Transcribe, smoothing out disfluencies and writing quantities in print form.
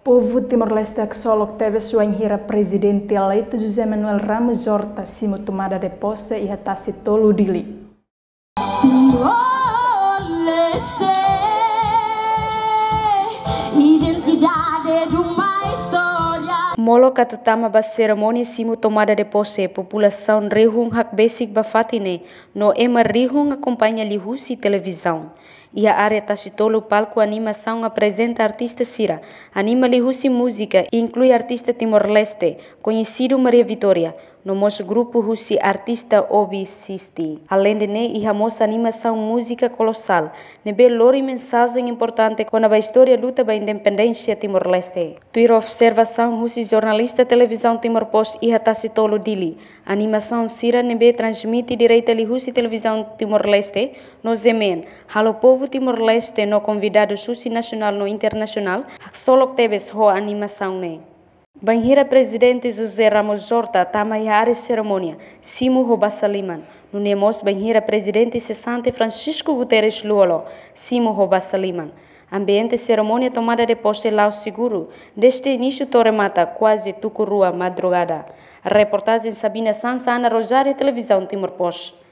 Povo Timor-Leste solok teve sua enhira presidente eleito José Manuel Ramos Horta simo tomada de posse e hatasi tolu dili. Molo katutama ba cerimônia simo tomada de posse, população rihung hak basic ba fatine, no ema rihung acompanha lihusi televisão. E a área tasitolo palco animação apresenta artista Sira, anima lihusi música e inclui artista Timor-Leste, conhecido Maria Vitória, no nosso grupo Husi artista Obi Sisti. Além de ne, e a moça animação música colossal, nebe lori mensagem importante quando a história luta ba independência Timor-Leste. Tuir observação Husi jornalista televisão Timor-Post e a tasitolo dili. Animação Sira nebe transmite direita li Husi televisão Timor-Leste no Zemen. Halo povo Timor-Leste no convidado Susi nacional no internacional, hak solok tebes ho animação ne. Banhira presidente José Ramos Horta tamai área cerimônia, simo ho basaliman. No nemos banhira presidente cessante Francisco Guterres Luolo, simo ho basaliman. Ambiente cerimônia tomada de posse lao seguro, desde início torremata quase tucurua madrugada. A reportagem Sabina Sansa, Ana Rosário, Televisão Timor-Post.